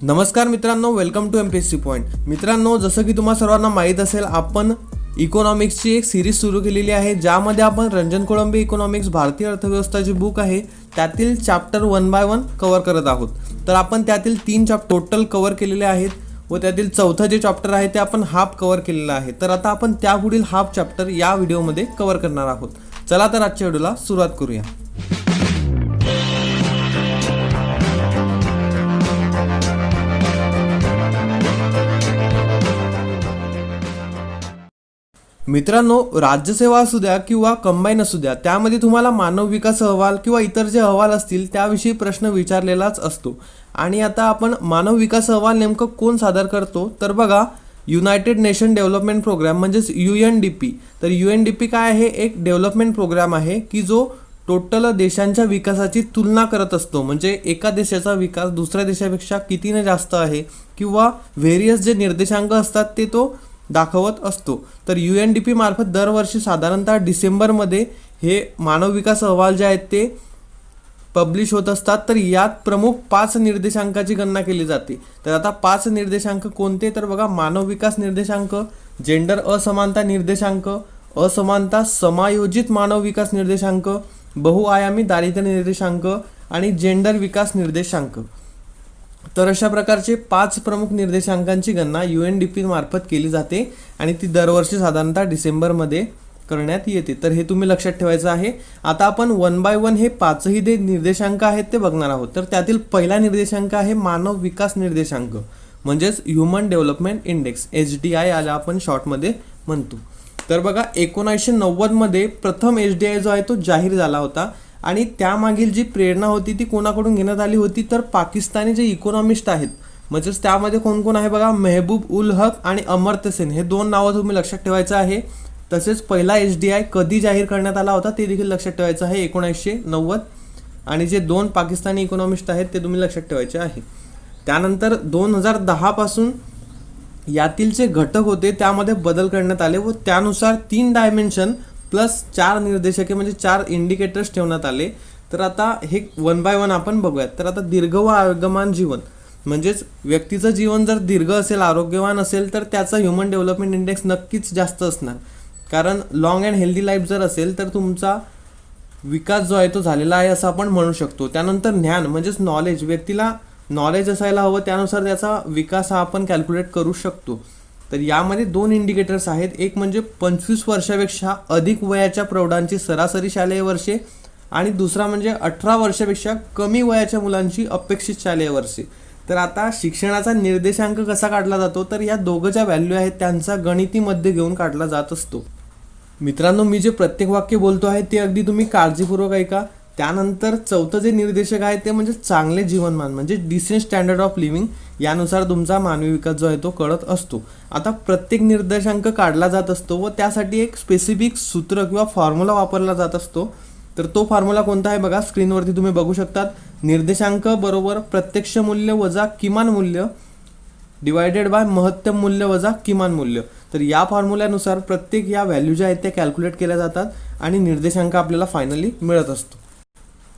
नमस्कार मित्रांनो, welcome to MPSC point. मित्रांनो, जसं की तुम्हा सर्वांना माहीत असेल, आपण इकॉनॉमिक्सची एक सिरीज सुरू केलेली आहे, ज्यामध्ये आपण रंजन कोळंबे इकॉनॉमिक्स भारतीय अर्थव्यवस्था जी बुक आहे त्यातील चॅप्टर 1 बाय 1 कव्हर करत आहोत. तर आपण त्यातील 3 चॅप्टर टोटल कव्हर केलेले आहेत व त्यातील चौथं जे चॅप्टर आहे ते आपण हाफ कव्हर केलेलं आहे. तर आता आपण त्यापुढील हाफ चॅप्टर या व्हिडिओमध्ये कव्हर करणार आहोत. चला तर आजच्या व्हिडिओला सुरुवात करूया. मित्रांनो, राज्यसेवा असू द्या किंवा कंबाईन असू द्या, त्यामध्ये तुम्हाला मानव विकास अहवाल किंवा इतर जे अहवाल असतील त्याविषयी प्रश्न विचारलेलाच असतो. आणि आता आपण मानव विकास अहवाल नेमकं कोण सादर करतो, तर बघा, युनायटेड नेशन डेव्हलपमेंट प्रोग्राम म्हणजेच UNDP. तर UNDP काय आहे? एक डेव्हलपमेंट प्रोग्राम आहे की जो टोटल देशांच्या विकासाची तुलना करत असतो. म्हणजे एका देशाचा विकास दुसऱ्या देशापेक्षा कितीने जास्त आहे किंवा व्हेरियस जे निर्देशांक असतात ते तो दाखवत असतो. तर UNDP मार्फत दरवर्षी साधारणतः डिसेंबरमध्ये हे मानव विकास अहवाल जे आहेत ते पब्लिश होत असतात. तर यात प्रमुख 5 निर्देशांकाची गणना केली जाते. तर आता 5 निर्देशांक कोणते, तर बघा, मानव विकास निर्देशांक, जेंडर असमानता निर्देशांक, असमानता समायोजित मानव विकास निर्देशांक, बहुआयामी दारिद्र्य निर्देशांक आणि जेंडर विकास निर्देशांक. तर अशा प्रकारचे 5 प्रमुख निर्देशांकांची गणना UNDP मार्फत केली जाते आणि ती दरवर्षी साधारणतः डिसेंबरमध्ये करण्यात येते. तर हे तुम्ही लक्षात ठेवायचं आहे. आता आपण 1 बाय 1 हे 5ही जे निर्देशांक आहेत ते बघणार आहोत. तर त्यातील पहिला निर्देशांक आहे मानव विकास निर्देशांक, म्हणजेच ह्युमन डेव्हलपमेंट इंडेक्स, HDI याला आपण शॉर्टमध्ये म्हणतो. तर बघा, 1990 मध्ये प्रथम HDI जो आहे तो जाहीर झाला होता आणि त्यामागील जी प्रेरणा होती ती कोणाकडून घेण्यात आली होती, तर पाकिस्तानी जे इकॉनॉमिस्ट आहेत, म्हणजेच त्यामध्ये कोण कोण आहे बघा, मेहबूब उल हक आणि अमर्त्य सेन, हे 2 नावं तुम्ही लक्षात ठेवायचं आहे. तसेच पहिला HDI कधी जाहीर करण्यात आला होता ते देखील लक्षात ठेवायचं आहे, 1990. आणि जे 2 पाकिस्तानी इकॉनॉमिस्ट आहेत ते तुम्ही लक्षात ठेवायचे आहे. त्यानंतर 2010 पासून यातील जे घटक होते त्यामध्ये बदल करण्यात आले व त्यानुसार 3 डायमेन्शन प्लस 4 निर्देशके म्हणजे 4 इंडिकेटर्स ठेवण्यात आले. तर आता हे 1 बाय 1 आपण बघूयात. तर आता दीर्घ व आरोग्यमान जीवन, म्हणजेच व्यक्तीचं जीवन जर दीर्घ असेल, आरोग्यवान असेल, तर त्याचा ह्युमन डेव्हलपमेंट इंडेक्स नक्कीच जास्त असणार. कारण लॉंग अँड हेल्दी लाईफ जर असेल तर तुमचा विकास जो आहे तो झालेला आहे असं आपण म्हणू शकतो. त्यानंतर ज्ञान म्हणजेच नॉलेज, व्यक्तीला नॉलेज असायला हवं, त्यानुसार त्याचा विकास हा आपण कॅल्क्युलेट करू शकतो. तर यामध्ये 2 इंडिकेटर्स आहेत. एक म्हणजे 25 वर्षापेक्षा अधिक वयाच्या प्रौढांची सरासरी शालेय वर्षे आणि दुसरा म्हणजे 18 वर्षापेक्षा कमी वयाच्या मुलांची अपेक्षित शालेय वर्षे. तर आता शिक्षणाचा निर्देशांक कसा काढला जातो, तर या दोघं ज्या व्हॅल्यू आहेत त्यांचा गणितीमध्ये घेऊन काढला जात असतो. मित्रांनो, मी जे प्रत्येक वाक्य बोलतो आहे ते अगदी तुम्ही काळजीपूर्वक ऐका. त्यानंतर चौथं जे निर्देशक आहे ते म्हणजे चांगले जीवनमान, म्हणजे डिसेंट स्टँडर्ड ऑफ लिव्हिंग. यानुसार तुमचा मानवी विकास जो आहे तो कळत असतो. आता प्रत्येक निर्देशांक काढला जात असतो व त्यासाठी एक स्पेसिफिक सूत्र किंवा फॉर्म्युला वापरला जात असतो. तर तो फॉर्म्युला कोणता आहे बघा, स्क्रीनवरती तुम्ही बघू शकतात. निर्देशांक बरोबर प्रत्यक्ष मूल्य वजा किमान मूल्य डिवायडेड बाय महत्तम मूल्य वजा किमान मूल्य. तर या फॉर्म्युल्यानुसार प्रत्येक या व्हॅल्यू ज्या आहेत त्या कॅल्क्युलेट केल्या जातात आणि निर्देशांक आपल्याला फायनली मिळत असतो.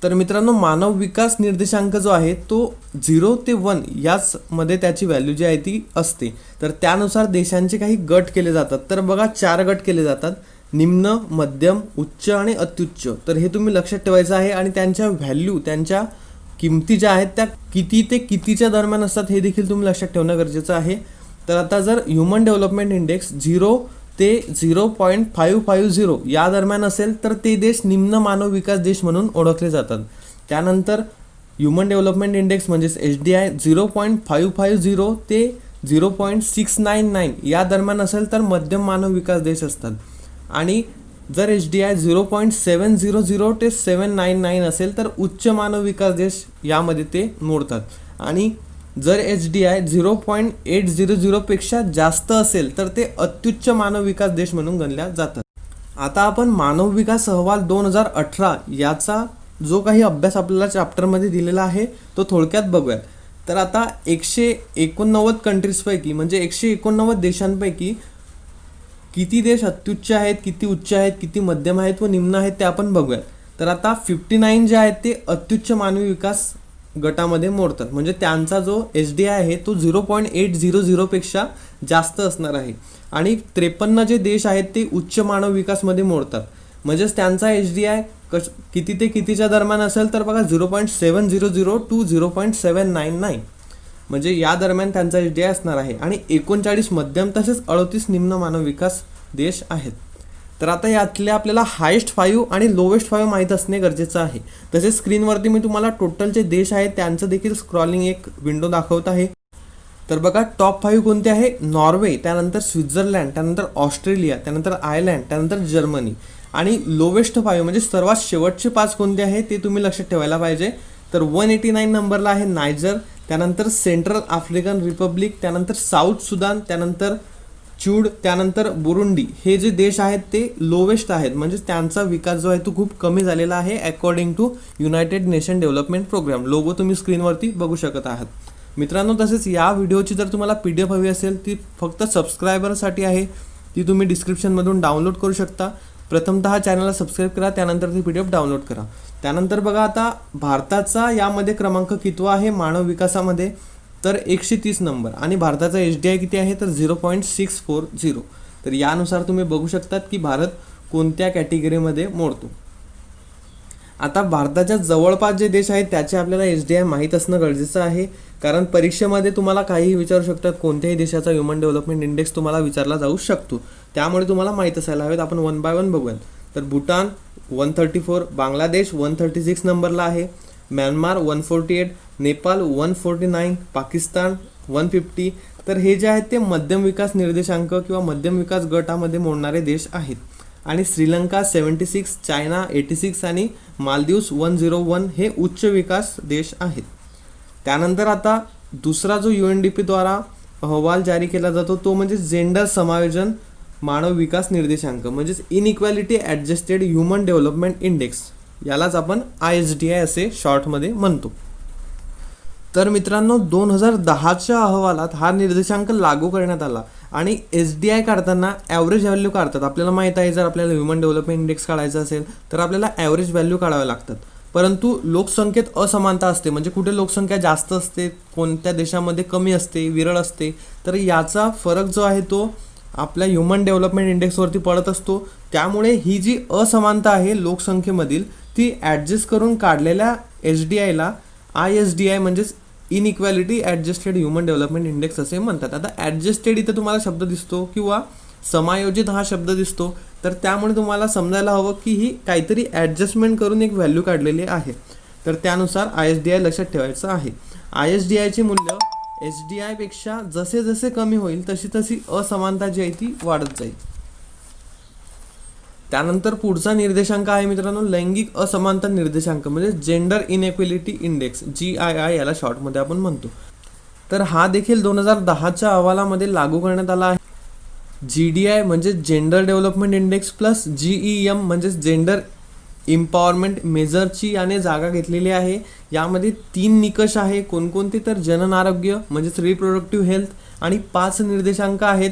तर मित्रांनो, मानव विकास निर्देशांक जो आहे तो 0 ते 1 याचमध्ये त्याची व्हॅल्यू जी आहे ती असते. तर त्यानुसार देशांचे काही गट केले जातात. तर बघा, 4 गट केले जातात: निम्न, मध्यम, उच्च आणि अत्युच्च. तर हे तुम्ही लक्षात ठेवायचं आहे आणि त्यांच्या व्हॅल्यू, त्यांच्या किमती ज्या आहेत त्या किती ते कितीच्या दरम्यान असतात हे देखील तुम्ही लक्षात ठेवणं गरजेचं आहे. तर आता जर ह्युमन डेव्हलपमेंट इंडेक्स 0 ते 0.550 या दरम्यान असेल तर ते देश निम्न मानव विकास देश म्हणून ओळखले जातात. त्यानंतर ह्युमन डेव्हलपमेंट इंडेक्स म्हणजेच HDI 0.550 ते 0.699 या दरम्यान असेल तर मध्यम मानव विकास देश असतात. आणि जर HDI 0.700 ते 799 असेल तर उच्च मानव विकास देश यामध्ये ते मोडतात. आणि जर HDI 0.800 पेक्षा जास्त असेल तर ते अत्युच्च मानव विकास देश म्हणून गणल्या जातात. आता आपण मानव विकास अहवाल 2018 याचा जो काही अभ्यास आपल्याला चॅप्टरमध्ये दिलेला आहे तो थोडक्यात बघूयात. तर आता 189 कंट्रीजपैकी म्हणजे 189 देशांपैकी किती देश अत्युच्च आहेत, किती उच्च आहेत, किती मध्यम आहेत व निम्न आहेत ते आपण बघूयात. तर आता 59 जे आहेत ते अत्युच्च मानवी विकास गटामध्ये मोडतात. म्हणजे त्यांचा जो HDI आहे तो 0.800पेक्षा जास्त असणार आहे. आणि 53 जे देश आहेत ते उच्च मानव विकासमध्ये मोडतात. म्हणजेच त्यांचा HDI किती ते कितीच्या दरम्यान असेल तर बघा 0.700 टू 0.799, म्हणजे या दरम्यान त्यांचा HDI असणार आहे. आणि 39 मध्यम तसेच 38 निम्न मानव विकास देश आहेत. तर आता यातले आपल्याला हायेस्ट 5 आणि लोवेस्ट 5 माहीत असणे गरजेचं आहे. तसेच स्क्रीनवरती मी तुम्हाला टोटलचे देश आहेत त्यांचं देखील स्क्रॉलिंग एक विंडो दाखवत आहे. तर बघा टॉप 5 कोणते आहे? नॉर्वे, त्यानंतर स्वित्झर्लंड, त्यानंतर ऑस्ट्रेलिया, त्यानंतर आयर्लंड, त्यानंतर जर्मनी. आणि लोवेस्ट 5 म्हणजे सर्वात शेवटचे 5 कोणते आहे ते तुम्ही लक्षात ठेवायला पाहिजे. तर 189 नंबरला आहे नायजर, त्यानंतर सेंट्रल आफ्रिकन रिपब्लिक, त्यानंतर साऊथ सुदान, त्यानंतर चूड, त्यानंतर बुरुंडी. हे जे देश आहेत ते लोवेस्ट आहेत. म्हणजे त्यांचा विकास जो आहे तो खूप कमी झालेला आहे according to United Nation Development Programme. Logo तुम्ही स्क्रीनवरती बघू शकत आहात. मित्रांनो, तसेच या व्हिडिओची जर तुम्हाला PDF हवी असेल ती फक्त सबस्क्रायबरसाठी आहे. ती तुम्ही डिस्क्रिप्शनमधून डाउनलोड करू शकता. प्रथमतः चॅनलला सबस्क्राईब करा, त्यानंतर ती PDF डाउनलोड करा. त्यानंतर बघा आता भारताचा यामध्ये क्रमांक कितवा आहे मानव विकासामध्ये? तर 130 नंबर. आणि भारताचा HDI किती आहे? तर 0.640. तर यानुसार तुम्ही बघू शकतात की भारत कोणत्या कॅटेगरीमध्ये मोडतो. आता भारताच्या जवळपास जे देश आहेत त्याचे आपल्याला HDI माहीत असणं गरजेचं आहे. कारण परीक्षेमध्ये तुम्हाला काहीही विचारू शकतात, कोणत्याही देशाचा ह्युमन डेव्हलपमेंट इंडेक्स तुम्हाला विचारला जाऊ शकतो. त्यामुळे तुम्हाला माहीत असायला हवेत. आपण 1 बाय 1 बघूयात. तर भूटान 134, बांगलादेश 136 नंबरला आहे, म्यानमार 148, नेपाळ 149, पाकिस्तान 150. तर हे जे आहेत ते मध्यम विकास निर्देशांक किंवा मध्यम विकास गटामध्ये मोडणारे देश आहेत. आणि श्रीलंका 76, चायना 86 आणि मालदीव्स 101 हे उच्च विकास देश आहेत. त्यानंतर आता दुसरा जो UNDP द्वारा अहवाल जारी केला जातो तो म्हणजे जेंडर समायोजन मानव विकास निर्देशांक, म्हणजेच inequality adjusted human development index. यालाच आपण ISDI असे शॉर्टमध्ये म्हणतो. तर मित्रांनो, 2010च्या अहवालात हा निर्देशांक लागू करण्यात आला. आणि HDI काढताना ॲव्हरेज व्हॅल्यू काढतात. आपल्याला माहीत आहे जर आपल्याला ह्युमन डेव्हलपमेंट इंडेक्स काढायचा असेल तर आपल्याला ॲव्हरेज व्हॅल्यू काढाव्या लागतात. परंतु लोकसंख्येत असमानता असते, म्हणजे कुठे लोकसंख्या जास्त असते, कोणत्या देशामध्ये कमी असते, विरळ असते. तर याचा फरक जो आहे तो आपल्या ह्युमन डेव्हलपमेंट इंडेक्सवरती पडत असतो. त्यामुळे ही जी असमानता आहे लोकसंख्येमधील ती ॲडजस्ट करून काढलेल्या HDIला ISDI म्हणजेच inequality adjusted human development index असे म्हणतात. आता ॲडजस्टेड इथं तुम्हाला शब्द दिसतो किंवा समायोजित हा शब्द दिसतो. तर त्यामुळे तुम्हाला समजायला हवं की ही काहीतरी ॲडजस्टमेंट करून एक व्हॅल्यू काढलेली आहे. तर त्यानुसार ISDI लक्षात ठेवायचं आहे. ISDIचे मूल्य HDI पेक्षा जसे जसे कमी होईल तशी तशी असमानता जी आहे ती वाढत जाईल. त्यानंतर पुढचा निर्देशांक आहे मित्रांनो लैंगिक असमानता निर्देशांक, म्हणजे जेंडर इनइक्वॅलिटी इंडेक्स, GII याला शॉर्टमध्ये आपण म्हणतो. तर हा देखील 2010च्या अहवालामध्ये लागू करण्यात आला आहे. GDI म्हणजे gender development index plus GEM म्हणजे जेंडर इम्पॉवरमेंट मेजरची याने जागा घेतलेली आहे. यामध्ये 3 निकष आहे. कोणकोणते? तर जनन आरोग्य म्हणजेच रिप्रोडक्टिव्ह हेल्थ आणि 5 निर्देशांक आहेत.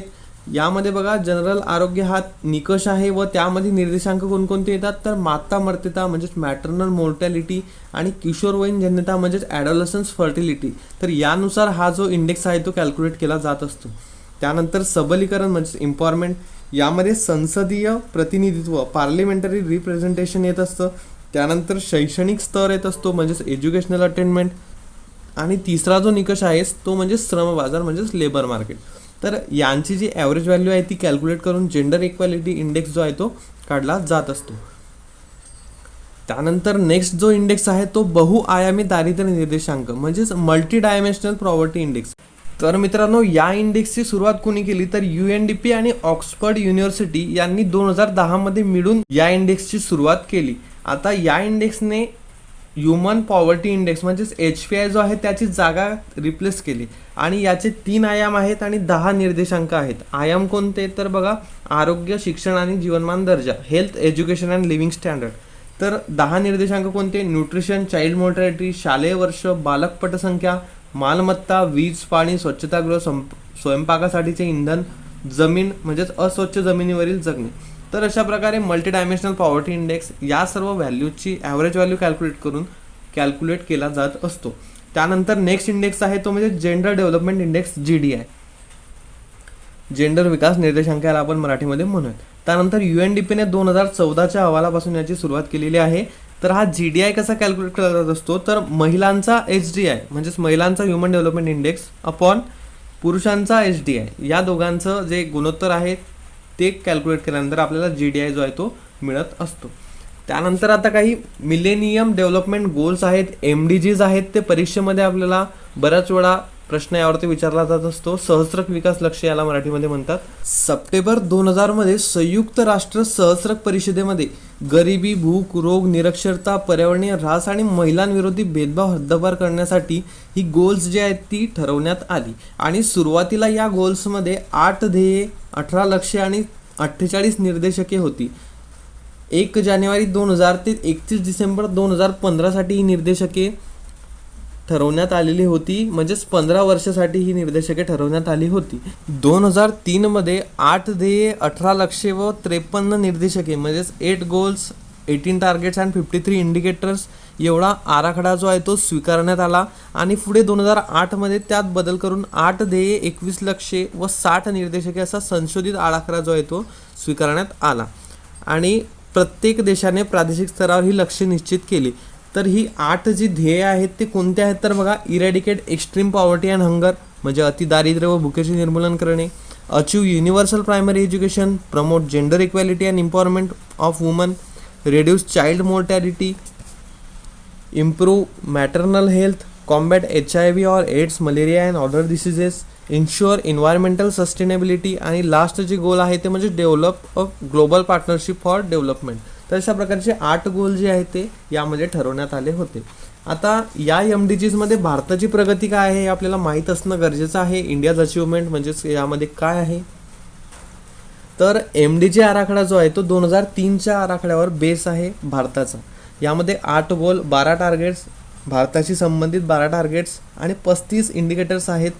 यामध्ये बघा जनरल आरोग्य हा निकष आहे व त्यामध्ये निर्देशांक कोणकोणते येतात? तर माता मर्त्यता म्हणजेच मॅटर्नल मोर्टॅलिटी आणि किशोरवयीन जन्यता म्हणजेच ॲडोलसन्स फर्टिलिटी. तर यानुसार हा जो इंडेक्स आहे तो कॅल्क्युलेट केला जात असतो. त्यानंतर सबलीकरण म्हणजेच एम्पॉवरमेंट, यामध्ये संसदीय प्रतिनिधित्व पार्लिमेंटरी रिप्रेझेंटेशन येत असतं. त्यानंतर शैक्षणिक स्तर येत असतो म्हणजेच एज्युकेशनल अटेनमेंट. आणि तिसरा जो निकष आहे तो म्हणजे श्रम बाजार म्हणजेच लेबर मार्केट. तर यांची जी ॲव्हरेज व्हॅल्यू आहे ती कॅल्क्युलेट करून जेंडर इक्वॅलिटी इंडेक्स जो आहे तो काढला जात असतो. त्यानंतर नेक्स्ट जो इंडेक्स आहे तो बहुआयामी दारिद्र्य निर्देशांक म्हणजेच मल्टी डायमेन्शनल पॉवर्टी इंडेक्स. तर मित्रांनो, या इंडेक्सची सुरुवात कोणी केली? तर UNDP आणि ऑक्सफर्ड युनिव्हर्सिटी यांनी 2010 मिळून या इंडेक्सची सुरुवात केली. आता या इंडेक्सने ह्युमन पॉवर्टी इंडेक्स म्हणजेच HPI जो आहे त्याची जागा रिप्लेस केली. आणि याचे 3 आयाम आहेत आणि 10 निर्देशांक आहेत. आयाम कोणते? तर बघा आरोग्य, शिक्षण आणि जीवनमान दर्जा, health, education and living standard. तर 10 निर्देशांक कोणते? न्यूट्रिशन, चाइल्ड मोर्टॅलिटी, शालेय वर्ष, बालक पटसंख्या, मालमत्ता, वीज, पाणी, स्वच्छतागृह, स्वयंपाकासाठीचे इंधन, जमीन म्हणजेच अस्वच्छ जमिनीवरील जगणे. तर अशा प्रकारे मल्टी डायमेन्शनल पॉवर्टी इंडेक्स या सर्व व्हॅल्यूची ॲव्हरेज व्हॅल्यू कॅल्क्युलेट करून कॅल्क्युलेट केला जात असतो. त्यानंतर नेक्स्ट इंडेक्स आहे तो म्हणजे gender development index GDI, gender विकास निर्देशांक याला आपण मराठीमध्ये म्हणूयात. त्यानंतर UNDPने 2014च्या अहवालापासून याची सुरुवात केलेली आहे. तर हा GDI कसा कॅल्क्युलेट केला जात असतो, तर महिलांचा HDI म्हणजेच महिलांचा ह्युमन डेव्हलपमेंट इंडेक्स अपॉन पुरुषांचा HDI या दोघांचं जे गुणोत्तर आहे ते कॅल्क्युलेट केल्यानंतर आपल्याला GDI जो आहे तो मिळत असतो. त्यानंतर आता काही मिलेनियम डेव्हलपमेंट गोल्स आहेत, MDGs आहेत, ते परीक्षेमध्ये आपल्याला बऱ्याच वेळा प्रश्न यावरती विचारला जात असतो. सहस्त्रक विकास लक्ष्य याला मराठीमध्ये म्हणतात. सप्टेंबर 2000 मध्ये संयुक्त राष्ट्र सहस्त्रक परिषदेमध्ये गरिबी, भूक, रोग, निरक्षरता, पर्यावरणीय ऱ्हास आणि महिलांविरोधी भेदभाव हद्दपार करण्यासाठी ही गोल्स जी आहेत ती ठरवण्यात आली. आणि सुरुवातीला या गोल्समध्ये 8 ध्येये, 18 लक्ष्ये आणि 48 निर्देशके होती. 1 जानेवारी 2000 ते 31 डिसेंबर 2015 साठी ही निर्देशके ठरवण्यात आलेली होती. म्हणजेच 15 वर्षासाठी ही निर्देशके ठरवण्यात आली होती. 2003 मध्ये 8 ध्येये, 18 लक्ष्ये व 53 निर्देशके म्हणजेच 8 गोल्स, 18 टार्गेट्स अँड 53 इंडिकेटर्स एवढा आराखडा जो आहे तो स्वीकारण्यात आला. आणि पुढे 2008 मध्ये त्यात बदल करून 8 ध्येये, 21 लक्ष्ये व 60 निर्देशके असा संशोधित आराखडा जो आहे तो स्वीकारण्यात आला. आणि प्रत्येक देशाने प्रादेशिक स्तरावर ही लक्ष्य निश्चित केली. तर ही 8 जी ध्येय आहेत ते कोणते आहेत तर बघा, eradicate extreme poverty and hunger म्हणजे अतिदारिद्र्य व भुकेचे निर्मूलन करणे, achieve universal primary education, promote gender equality and empowerment of woman, reduce child mortality, improve maternal health, combat HIV और AIDS, malaria and other diseases, ensure environmental sustainability आणि last जे goal आहे ते म्हणजे develop a global partnership for development. तर अशा प्रकारचे 8 गोल जे आहेत ते यामध्ये ठरवण्यात आले होते. आता या MDGs मध्ये भारताची प्रगती काय आहे हे आपल्याला माहीत असणं गरजेचं आहे. इंडियाज अचिव्हमेंट म्हणजेच यामध्ये काय आहे तर MDG आराखडा जो आहे तो 2003च्या आराखड्यावर बेस आहे भारताचा. यामध्ये 8 गोल, 12 टार्गेट्स, भारताशी संबंधित 12 टार्गेट्स आणि 35 इंडिकेटर्स आहेत.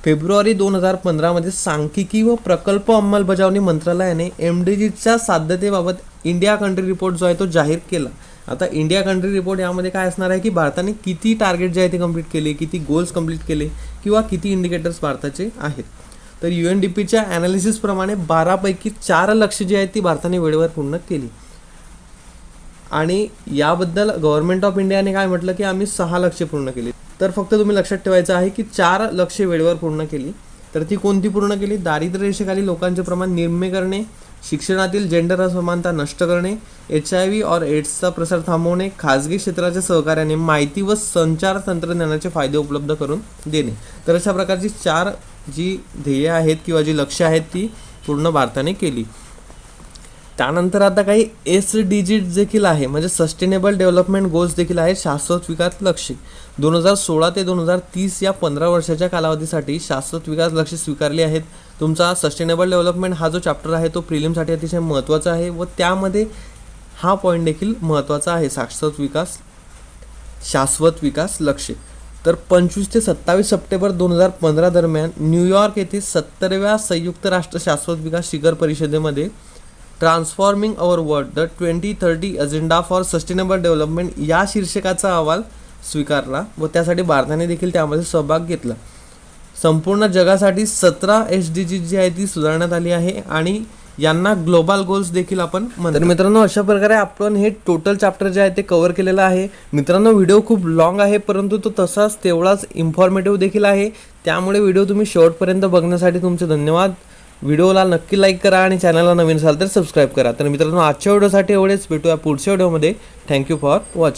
फेब्रुवारी 2015 मध्ये सांख्यिकी व प्रकल्प अंमलबजावणी मंत्रालयाने MDGच्या साध्यतेबाबत इंडिया कंट्री रिपोर्ट जो आहे तो जाहीर केला. आता इंडिया कंट्री रिपोर्ट यामध्ये काय असणार आहे की भारताने किती टार्गेट जे आहे ते कंप्लीट केले, किती गोल्स कंप्लीट केले किंवा किती इंडिकेटर्स भारताचे आहेत. तर UNDPच्या ॲनालिसिसप्रमाणे 12 पैकी 4 लक्ष्य जी आहेत ती भारताने वेळेवर पूर्ण केली. आणि याबद्दल गव्हर्नमेंट ऑफ इंडियाने काय म्हटलं की आम्ही 6 लक्ष्य पूर्ण केली. तर फक्त तुम्ही लक्षात ठेवायचं आहे की 4 लक्ष्य वेळेवर पूर्ण केली. तर ती कोणती पूर्ण केली? दारिद्र्य रेषेखाली लोकांचे प्रमाण निम्मे करणे, शिक्षणातील जेंडर असमानता नष्ट करणे, HIV और एड्सचा प्रसार थांबवणे, खाजगी क्षेत्राच्या सहकार्याने माहिती व संचार तंत्रज्ञानाचे फायदे उपलब्ध करून देणे. तर अशा प्रकारची 4 जी ध्येय आहेत किंवा जी लक्ष्य आहेत ती पूर्ण भारताने केली. त्यानंतर आता काही SDGs देखील आहे म्हणजे सस्टेनेबल डेव्हलपमेंट गोल्स देखील आहेत, शाश्वत विकास लक्ष्य. 2016 ते 2030 या 15 वर्षाच्या कालावधीसाठी शाश्वत विकास लक्ष्य स्वीकारली आहेत. तुमचा सस्टेनेबल डेव्हलपमेंट हा जो चॅप्टर आहे तो प्रिलिमसाठी अतिशय महत्त्वाचा आहे व त्यामध्ये हा पॉईंट देखील महत्त्वाचा आहे, शाश्वत विकास लक्ष्य. तर 25 ते 27 सप्टेंबर 2015 दरम्यान न्यूयॉर्क येथे 70व्या संयुक्त राष्ट्र शाश्वत विकास शिखर परिषदेमध्ये transforming our world the 2030 agenda for sustainable development या शीर्षकाचा अहवाल स्वीकारला व त्यासाठी भारताने देखील त्यामध्ये सहभाग घेतला. संपूर्ण जगासाठी 17 SDGs जी आहे ती सुधारण्यात आली आहे आणि यांना ग्लोबल गोल्स देखील आपण म्हणतो. तर मित्रांनो अशा प्रकारे आपण हे टोटल चॅप्टर जे आहे ते कव्हर केलेलं आहे. मित्रांनो व्हिडिओ खूप लॉंग आहे परंतु तो तसाच तेवढाच इन्फॉर्मेटिव्ह देखील आहे. त्यामुळे व्हिडिओ तुम्ही शेवटपर्यंत बघण्यासाठी तुमचे धन्यवाद. व्हिडिओला नक्की लाईक करा आणि चॅनलला नवीन असाल तर सबस्क्राईब करा. तर मित्रांनो आजच्या व्हिडिओसाठी एवढेच, भेटूया पुढच्या व्हिडिओमध्ये. Thank you for watching.